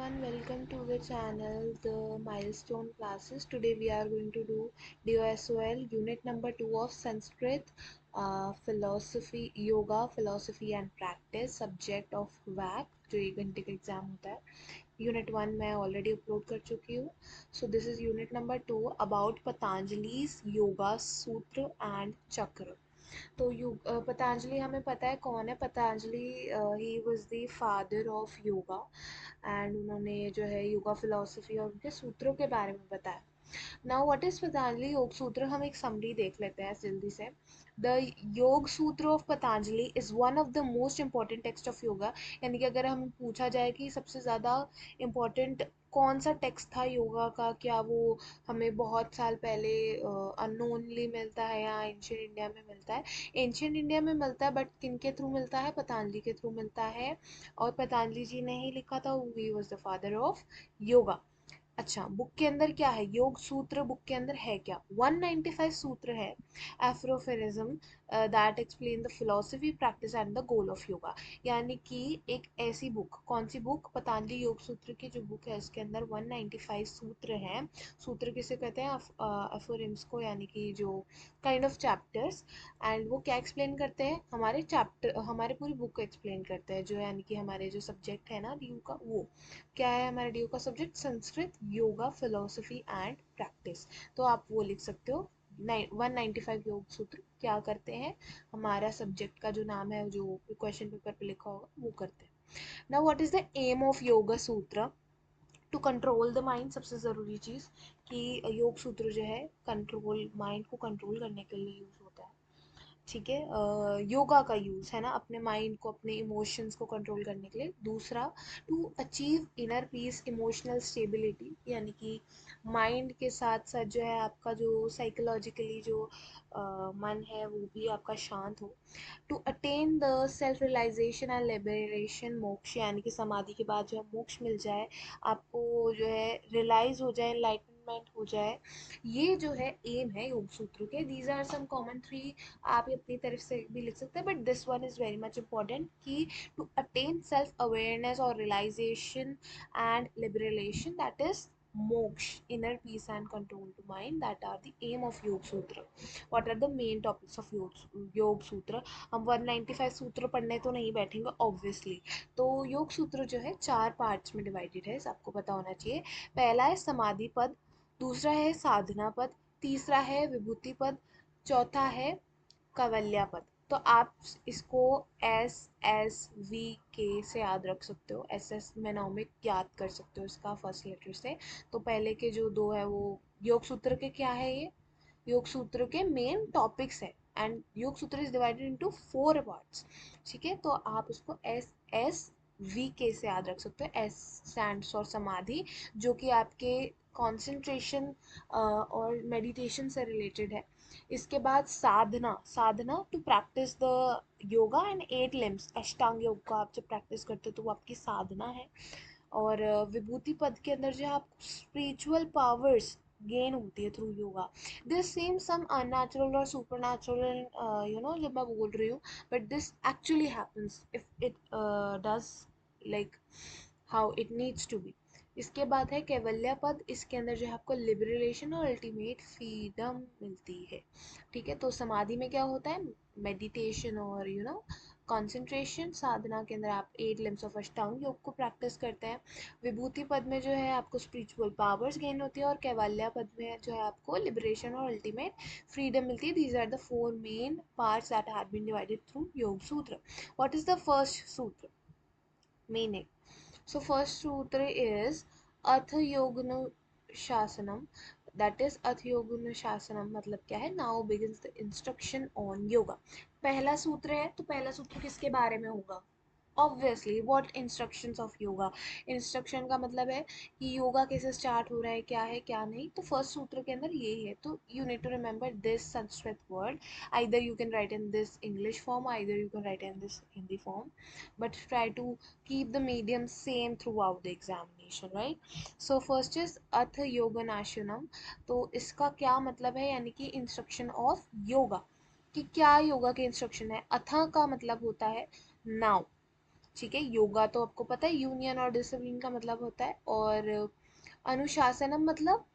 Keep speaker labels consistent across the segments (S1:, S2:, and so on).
S1: everyone, welcome to the channel The Milestone Classes. Today we are going to do DOSOL unit number 2 of Sanskrit, philosophy, yoga, philosophy and practice, subject of WAC जो 1 घंटे का exam होता है. Unit 1 मैं already upload कर चुकी हूँ. So this is unit number 2 about Patanjali's yoga sutra and चक्र. तो पतंजलि हमें पता है कौन है. Patanjali he was the father of yoga and उन्होंने जो है योगा फिलोसफी और उनके सूत्रों के बारे में बताया. नाउ व्हाट इज पतंजलि योग सूत्र. हम एक समरी देख लेते हैं जल्दी से. द योग सूत्र of Patanjali is one of the most important text of yoga. यानी कि अगर हमें पूछा जाए कि सबसे ज़्यादा इम्पॉर्टेंट कौन सा टेक्स्ट था योगा का, क्या वो हमें बहुत साल पहले अननोनली मिलता है या एंशियंट इंडिया में मिलता है. एंशियंट इंडिया में मिलता है बट किन के थ्रू मिलता है, पतंजलि के थ्रू मिलता है. और पतंजलि जी ने ही लिखा था. He was the father of yoga. अच्छा, बुक के अंदर क्या है, योग सूत्र बुक के अंदर है क्या. 195 सूत्र है. Aphorism that explain the philosophy practice and the goal of yoga. यानी कि एक ऐसी बुक, कौन सी बुक, पतंजलि योग सूत्र की जो बुक है इसके अंदर 195 सूत्र हैं. सूत्र किसे कहते हैं, एफोरिम्स को, यानी कि जो काइंड ऑफ चैप्टर्स. एंड वो क्या एक्सप्लेन करते हैं, हमारे चैप्टर, हमारे पूरी बुक को एक्सप्लेन करते हैं. जो यानी कि हमारे जो सब्जेक्ट है ना डी का, वो क्या है हमारे डी का subject, Sanskrit, yoga, philosophy and practice. तो आप वो लिख सकते हो. 195 योग सूत्र क्या करते हैं, हमारा सब्जेक्ट का जो नाम है जो क्वेश्चन पेपर पे लिखा होगा वो करते हैं. Now what is the aim of yoga sutra. To control the mind. सबसे ज़रूरी चीज़ कि योग सूत्र जो है कंट्रोल, माइंड को कंट्रोल करने के लिए यूज़ होता है. ठीक है, योगा का यूज़ है ना अपने माइंड को, अपने इमोशंस को कंट्रोल करने के लिए. दूसरा, to achieve inner peace, emotional stability. यानी कि माइंड के साथ साथ जो है आपका जो साइकोलॉजिकली जो मन है वो भी आपका शांत हो. To attain the self realization and liberation, moksha. यानी कि समाधि के बाद जो है मोक्ष मिल जाए आपको, जो है रियलाइज हो जाए, एनलाइटनमेंट हो जाए. ये जो है एम है योग सूत्र के. These are some common 3. आप अपनी तरफ से भी लिख सकते हैं but this one is very much important कि टू अटेन सेल्फ अवेयरनेस और realization and liberation, that is moksha, inner peace and control to mind, that are the aim of योग सूत्र. what are the main topics of योग सूत्र. हम 195 सूत्र पढ़ने तो नहीं बैठेंगे ऑब्वियसली. तो योग सूत्र जो है 4 पार्ट्स में डिवाइडेड है, आपको पता होना चाहिए. पहला है समाधि पद, दूसरा है साधना पद, तीसरा है विभूति पद, चौथा है कवल्या पद. तो आप इसको एस एस वी के से याद रख सकते हो. एस एस मेनोमिक याद कर सकते हो इसका फर्स्ट लेटर से. तो पहले के जो 2 है वो योग सूत्र के क्या है, ये योग सूत्र के मेन टॉपिक्स है. एंड योग सूत्र इज डिवाइडेड इनटू 4 पार्ट्स. ठीक है, तो आप उसको एस एस वी के से याद रख सकते हो. एस स्टैंड्स फॉर समाधि, जो कि आपके कंसंट्रेशन और मेडिटेशन से रिलेटेड है. इसके बाद sadhana, sadhana to practice the yoga and 8 limbs. अष्टांग योग को आप जब प्रैक्टिस करते हो तो वो आपकी साधना है. और विभूति पद के अंदर जो है आप स्पिरिचुअल पावर्स गेन होती है through yoga. This same some unnatural और सुपर नेचुरल, जब मैं बोल रही हूँ, but this actually happens if it does like how it needs to be. इसके बाद है कैवल्य पद. इसके अंदर जो है आपको लिबरेशन और अल्टीमेट फ्रीडम मिलती है. ठीक है, तो समाधि में क्या होता है, मेडिटेशन और कंसंट्रेशन. साधना के अंदर आप 8 लिम्स ऑफ अष्टांग योग को प्रैक्टिस करते हैं. विभूति पद में जो है आपको स्पिरिचुअल पावर्स गेन होती है और कैवल्य पद में जो है आपको लिबरेशन और अल्टीमेट फ्रीडम मिलती है. These are the 4 main parts that have been divided through Yoga Sutra. What is the first sutra meaning. So first सूत्र is अथ that is अथ मतलब क्या है, now begins the instruction on yoga. पहला सूत्र है तो पहला सूत्र किसके बारे में होगा, obviously what instructions of yoga. Instruction का मतलब है कि योगा कैसे स्टार्ट हो रहा है, क्या है क्या नहीं. तो फर्स्ट सूत्र के अंदर यही है. तो you need to remember this Sanskrit word. Either you can write in this English form, either you can write in this Hindi form, but try to keep the medium same throughout the examination, right? So first is अथ योगनाशनम. तो इसका क्या मतलब है, यानी कि instruction of yoga, कि क्या योगा के इंस्ट्रक्शन है. अथा का मतलब होता है नाउ. ठीक है, योगा तो आपको पता है यूनियन और डिसिप्लिन का मतलब होता है, और अनुशासनम मतलब,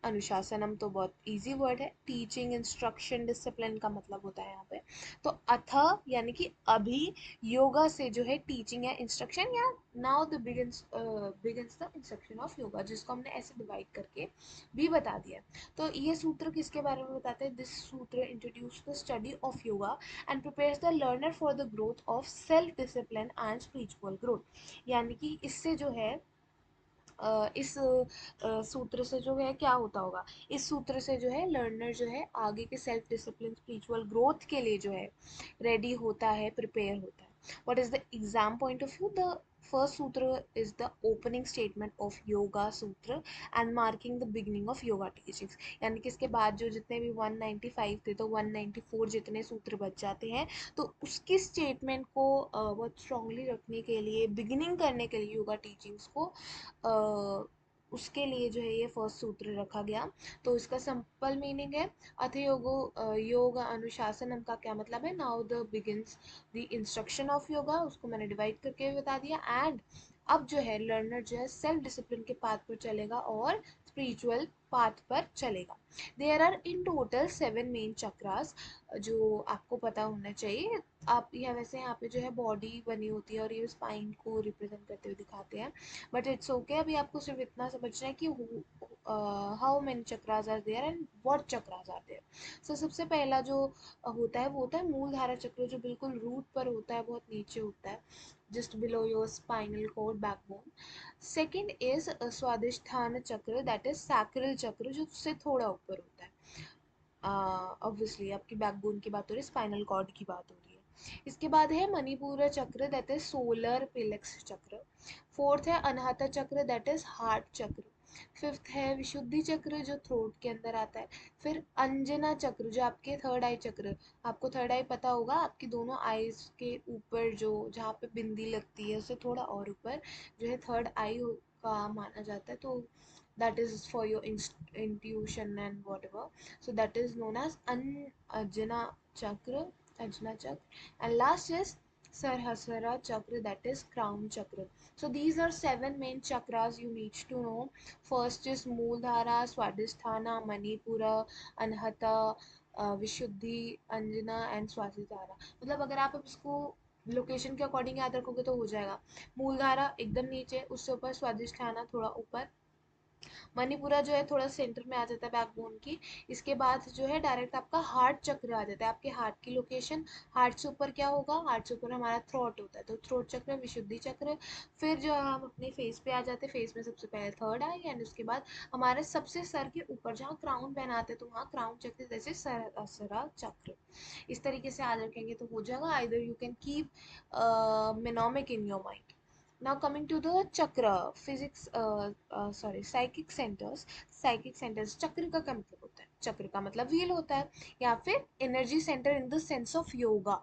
S1: अनुशासनम तो बहुत इजी वर्ड है, टीचिंग इंस्ट्रक्शन डिसिप्लिन का मतलब होता है यहाँ पे। तो अथ यानी कि अभी योगा से जो है टीचिंग या इंस्ट्रक्शन, या now the begins the instruction of yoga, जिसको हमने ऐसे डिवाइड करके भी बता दिया। तो ये सूत्र किसके बारे में बताते हैं? दिस सूत्र introduce the study of yoga and prepares the learner for the growth of self discipline and spiritual growth. यानी कि इससे जो है इस सूत्र से जो है क्या होता होगा, इस सूत्र से जो है लर्नर जो है आगे के सेल्फ डिसिप्लिन स्पिरिचुअल ग्रोथ के लिए जो है रेडी होता है, प्रिपेयर होता है। What is the exam point of view? The first sutra is the opening statement of yoga sutra and marking the beginning of yoga teachings. यानी कि इसके बाद जो जितने भी 195 थे तो 194 जितने सूत्र बच जाते हैं, तो उसकी स्टेटमेंट को बहुत स्ट्रांगली रखने के लिए, बिगिनिंग करने के लिए योगा टीचिंग्स को, उसके लिए जो है ये फर्स्ट सूत्र रखा गया। तो इसका सिंपल मीनिंग है अथ योगो योग अनुशासनम का क्या मतलब है? Now the begins the instruction of yoga, उसको मैंने डिवाइड करके बता दिया। एंड अब जो है लर्नर जो है सेल्फ डिसिप्लिन के पाथ पर चलेगा और स्पिरिचुअल पाथ पर चलेगा। There are in total 7 main chakras, जो आपको पता होना चाहिए। आप यह वैसे यहाँ पे जो है बॉडी बनी होती है और ये स्पाइन को रिप्रेजेंट करते हुए दिखाते हैं, बट इट्स ओके। अभी आपको सिर्फ इतना समझना है कि how many chakras are there and what chakras are there. So सबसे पहला जो होता है वो होता है मूलधारा चक्र, जो बिल्कुल रूट पर होता है, बहुत नीचे होता है, just below your spinal cord, backbone. Second is Swadhisthana chakra, that is sacral चक्र, जो उससे थोड़ा ऊपर होता है। ऑब्वियसली आपकी बैकबोन की बात हो रही है, स्पाइनल कॉर्ड की बात हो रही है। इसके बाद है मणिपुर चक्र, दैट इज सोलर प्लेक्स चक्र। फोर्थ है अनाहता चक्र, दैट इज हार्ट चक्र। फिफ्थ है विशुद्धि चक्र, जो थ्रोट के अंदर आता है। फिर अंजना चक्र, जो आपके थर्ड आई चक्र, आपको थर्ड आई पता होगा, आपकी दोनों आईज के ऊपर जो जहाँ पे बिंदी लगती है उससे थोड़ा और ऊपर जो है थर्ड आई का माना जाता है। तो that is for your intuition and whatever. So that is known as Ajna chakra, Ajna chakra. And last is Sarhasara chakra, that is crown chakra. So these are 7 main chakras you need to know. First is Mooladhara, Swadhisthana, Manipura, Anahata, Vishuddhi, Anjana and Swadidhara. मतलब अगर आप इसको location के according याद रखोगे तो हो जाएगा। मूलधारा एकदम नीचे, उससे ऊपर स्वादिष्ठाना थोड़ा ऊपर, मणिपुरा जो है थोड़ा सेंटर में आ जाता है बैकबोन की। इसके बाद जो है डायरेक्ट आपका हार्ट चक्र आ जाता है, आपके हार्ट की लोकेशन। हार्ट से ऊपर क्या होगा? हार्ट से ऊपर हमारा थ्रोट होता है, तो थ्रोट चक्र, विशुद्धि चक्र। फिर जो है हम अपने फेस पे आ जाते हैं, फेस में सबसे पहले थर्ड आई, एंड उसके बाद हमारे सबसे सर के ऊपर जहाँ क्राउन पहनाते हैं तो वहाँ क्राउन चक्र, जैसे सरा चक्र। इस तरीके से याद रखेंगे तो हो जाएगा। Either you can keep मेनोमिक in your mind. Now coming to the chakra physics, sorry, psychic centers. Psychic centers, चक्र का क्या मतलब होता है? चक्र का मतलब व्हील होता है, या फिर energy center in the sense of yoga.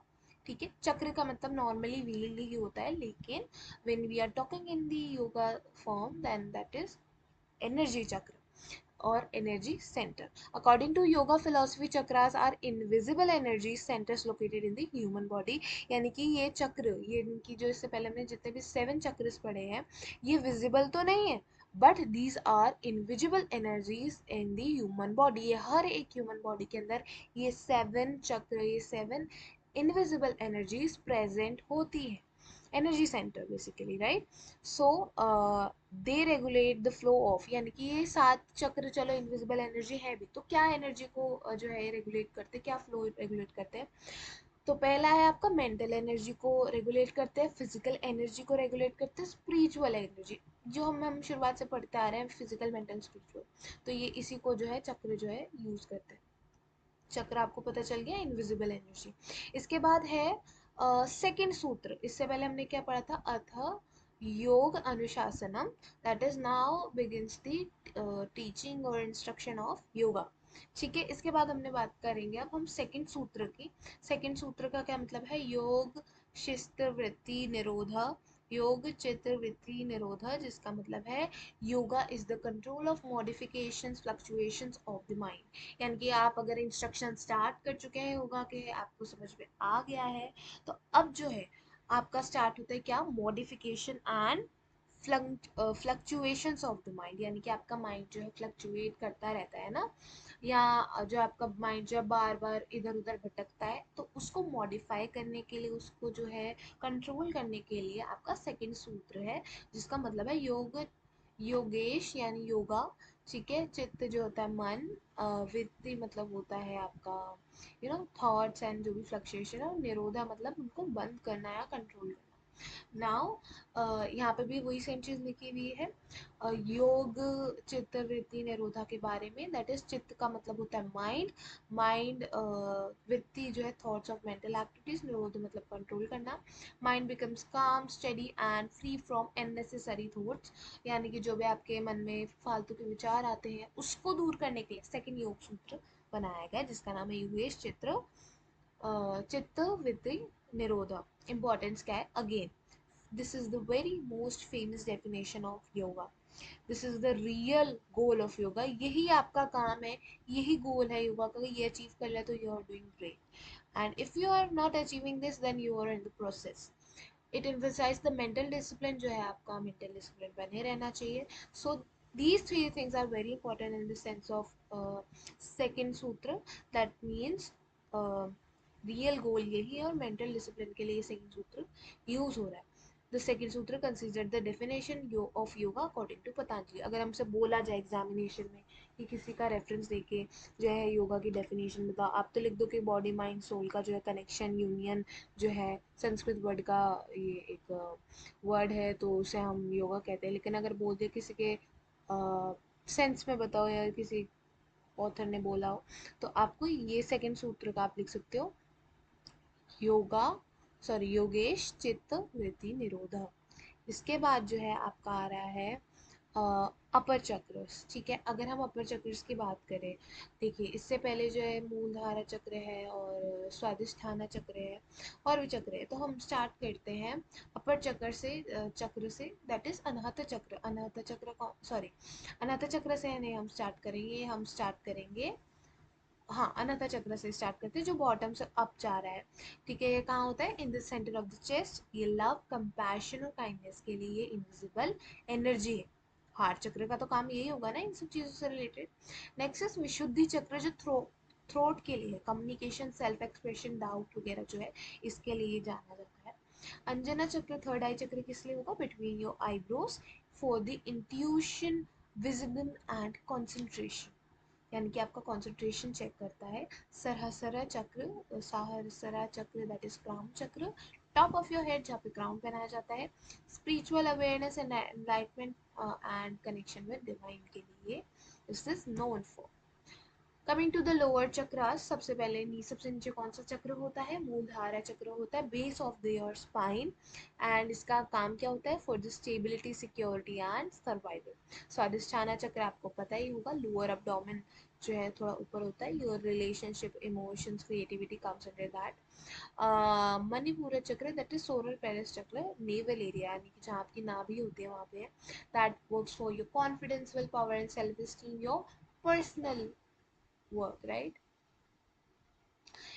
S1: ठीक है, चक्र का मतलब नॉर्मली व्हील ही होता है, लेकिन when we are talking in the yoga form, then that is energy chakra or energy center. According to yoga philosophy, chakras are invisible energy centers located in the human body. यानी कि ये चक्र, ये इनकी जो इससे पहले हमने जितने भी 7 चक्र पढ़े हैं, ये विजिबल तो नहीं है, but these are invisible energies in the human body. ये हर एक ह्यूमन बॉडी के अंदर ये 7 चक्र, ये 7 इनविजिबल एनर्जीज प्रेजेंट होती है। Energy centre basically, right? So they regulate the flow of, यानी कि ये 7 चक्र चलो इनविजिबल एनर्जी है भी, तो क्या एनर्जी को जो है रेगुलेट करते, क्या फ्लो रेगुलेट करते हैं? तो पहला है आपका मेंटल एनर्जी को रेगुलेट करते हैं, फिजिकल एनर्जी को रेगुलेट करते हैं, स्पिरिचुअल एनर्जी, जो हम शुरुआत से पढ़ते आ रहे हैं, फिजिकल, मेंटल, स्पिरिचुअल। तो ये इसी को जो है चक्र जो है यूज करते हैं। चक्र आपको पता चल गया, इनविजिबल एनर्जी। इसके बाद है सेकंड सूत्र। इससे पहले हमने क्या पढ़ा था? अथ योग अनुशासनम, that is now begins the teaching और इंस्ट्रक्शन ऑफ योगा। ठीक है, इसके बाद हमने बात करेंगे अब हम सेकंड सूत्र की। सेकंड सूत्र का क्या मतलब है? योग शिस्त वृत्ति निरोधा, योग चित्त वृत्ति निरोधा, जिसका मतलब है yoga is the control of modifications fluctuations of the mind. यानी कि आप अगर इंस्ट्रक्शन स्टार्ट कर चुके हैं योगा के, आपको समझ में आ गया है, तो अब जो है आपका स्टार्ट होता है क्या, modification and fluctuations of the mind, यानी कि आपका माइंड जो है फ्लक्चुएट करता रहता है ना, या जो आपका माइंड जो है बार बार इधर उधर भटकता है, तो उसको मॉडिफाई करने के लिए, उसको जो है कंट्रोल करने के लिए आपका सेकंड सूत्र है, जिसका मतलब है योग, योगेश यानी योगा, ठीक है। चित्त जो होता है मन, वृत्ति मतलब होता है आपका थॉट्स एंड जो भी फ्लक्चुएशन है, और निरोधा मतलब उनको बंद करना या कंट्रोल करना। नाउ यहाँ पे भी वही सेम चीज लिखी हुई है, योग चित्त वृत्ति निरोधा के बारे में। दैट इज चित्त का मतलब होता है माइंड, माइंड वृत्ति जो है थॉट्स ऑफ मेंटल एक्टिविटीज, निरोध मतलब कंट्रोल करना। माइंड बिकम्स काम study and free from unnecessary thoughts, यानी कि जो भी आपके मन में फालतू के विचार आते हैं उसको दूर करने के लिए सेकंड योग सूत्र बनाया गया, जिसका नाम है योगेश चित्र चित्त वृत्ति निरोधा। इंपॉर्टेंस क्या है, again this is the very most famous definition of yoga, this is the real goal of yoga, यही आपका काम है, यही गोल है योगा का, ये अचीव कर लिया तो you are doing great, and if you are not achieving this then you are in the process. it emphasize the mental discipline, जो है आपका mental discipline बने रहना चाहिए। so these three things are very important in the sense of second sutra, that means real गोल यही है और mental discipline के लिए सेकंड सूत्र यूज हो रहा है। The second sutra consider the definition of yoga according to Patanjali. अगर हमसे बोला जाए एग्जामिनेशन में कि किसी का रेफरेंस देके जो है योगा की डेफिनेशन बताओ, आप तो लिख दो कि बॉडी माइंड सोल का जो है कनेक्शन यूनियन जो है, संस्कृत वर्ड का ये एक वर्ड है तो उसे हम योगा कहते हैं। लेकिन अगर बोल दे किसी के सेंस में बताओ या किसी ऑथर ने बोला हो, तो आपको ये सेकंड सूत्र का आप लिख सकते हो, योगा योगेश चित्त वृत्ति निरोधा। इसके बाद जो है आपका आ रहा है अपर चक्रस, ठीक है। अगर हम अपर चक्रस की बात करें, देखिए इससे पहले जो है मूलधारा चक्र है और स्वादिष्ठाना चक्र है और भी चक्र है, तो हम स्टार्ट करते हैं अपर चक्र से दैट इज अनाहत चक्र। अनाहत चक्र सॉरी अनाहत चक्र से नहीं हम स्टार्ट करेंगे, हम स्टार्ट करेंगे हाँ अनाथा चक्र से स्टार्ट करते हैं जो बॉटम से अप जा रहा है, ठीक है। ये कहाँ होता है, in the centre of the chest. ये लव कंपैशन और काइंडनेस के लिए ये इनविजिबल एनर्जी है। हार्ट चक्र का तो काम यही होगा ना इन सब चीजों से रिलेटेड। नेक्स्ट इज विशुद्धि चक्र जो थ्रोट के लिए, कम्युनिकेशन सेल्फ एक्सप्रेशन डाउट वगैरह जो है इसके लिए जाना जाता है। अंजना चक्र थर्ड आई चक्र किस लिए होगा, between your eyebrows for the intuition wisdom and concentration, यानी कि आपका कंसंट्रेशन चेक करता है। Sahasra chakra that is crown chakra, top of your head जहाँ पे क्राउन पहनाया जाता है। Spiritual awareness and enlightenment and connection with divine के लिए this is known for. Coming to the lower chakras, सबसे पहले सबसे नीचे कौन सा चक्र होता है, मूलधारा चक्र होता है, base of the your spine, and इसका काम क्या होता है, for the stability security and survival. Swadhisthana चक्र आपको पता ही होगा, लोअर अब्डोमेन जो है थोड़ा ऊपर होता है, your relationship emotions creativity comes under that. Manipur चक्र दैट इज सोलर पेरिस चक्र, नेवल एरिया यानी कि जहाँ आपकी नाभि होती है वहाँ पे है, that works for your confidence will power and self esteem, your personal work, right.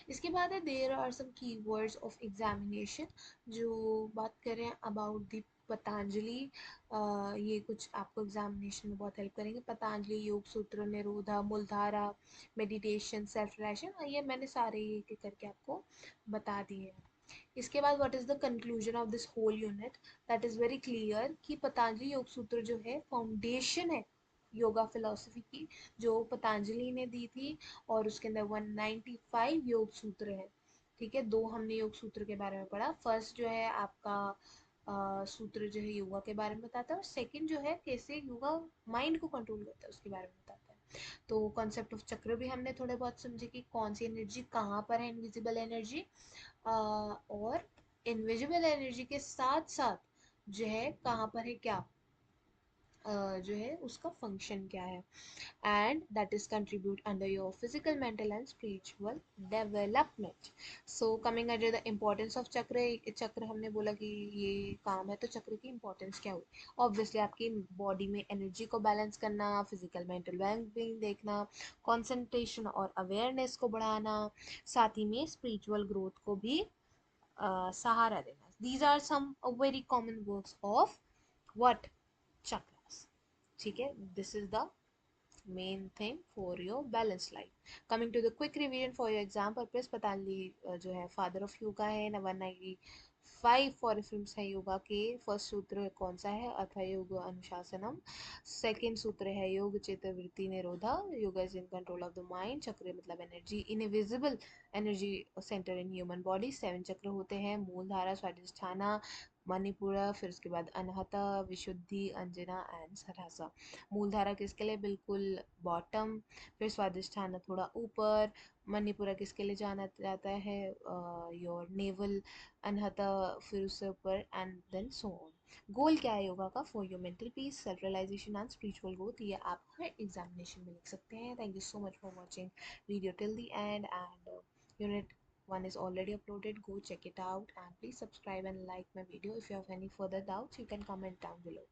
S1: इसके बाद है there are some keywords of examination, जो बात करें अबाउट द पतंजलि, ये कुछ आपको एग्जामिनेशन में बहुत हेल्प करेंगे। पतंजलि योग सूत्र, निरोधा, मूलधारा, मेडिटेशन, सेल्फ रिलेशन, ये मैंने सारे एक करके आपको बता दिए हैं। इसके बाद what is the conclusion of this whole unit, that is very clear कि पतंजलि योग सूत्र जो है फाउंडेशन है योगा फिलोसफी की, जो पतंजलि ने दी थी, और उसके अंदर 195 योग सूत्र है, ठीक है। दो हमने योग सूत्र के बारे में पढ़ा, फर्स्ट जो है आपका सूत्र जो है योगा के बारे में बताता है, और सेकंड जो है कैसे योगा माइंड को कंट्रोल करता है उसके बारे में बताता है। तो कॉन्सेप्ट ऑफ चक्र भी हमने थोड़े बहुत समझे कि कौन सी एनर्जी कहाँ पर है, इनविजिबल एनर्जी, और इनविजिबल एनर्जी के साथ साथ जो है कहाँ पर है क्या, जो है उसका फंक्शन क्या है, and that is contribute under your physical mental and spiritual development. So coming under the importance of चक्र, चक्र हमने बोला कि ये काम है, तो चक्र की इंपॉर्टेंस क्या हुई, ऑब्वियसली आपकी बॉडी में एनर्जी को बैलेंस करना, फिजिकल मेंटल वेलबींग देखना, कंसंट्रेशन और अवेयरनेस को बढ़ाना, साथ ही में स्पिरिचुअल ग्रोथ को भी सहारा देना। These are some very common works of what? Chakras. ठीक है, this is the main thing for your balanced life. Coming to the quick revision for your exam purpose, Patanjali जो है फादर ऑफ योगा है, 195 फॉरिफिम्स है योगा के. फर्स्ट सूत्र कौन सा है? अथ योग अनुशासनम. सेकंड सूत्र है योग चित्तवृत्ति निरोधा. Yoga is in control of the mind. चक्र मतलब energy, invisible energy center in human body. 7 चक्र होते हैं: मूलधारा, स्वादिष्ठाना, मणिपुरा, फिर उसके बाद अनहता, विशुद्धि, अंजना एंड सरहसा. मूलधारा किसके लिए? बिल्कुल बॉटम. फिर स्वादिष्ठान थोड़ा ऊपर. मणिपुरा किसके लिए जाना जाता है? Your naval. अनहता फिर उससे ऊपर and then so on. Goal क्या है योगा का? For your mental peace, self realization and spiritual growth. ये आप हर एग्जामिनेशन में लिख सकते हैं. Thank you so much for watching video till the end and unit 1 is already uploaded. Go check it out and please subscribe and like my video. If you have any further doubts, you can comment down below.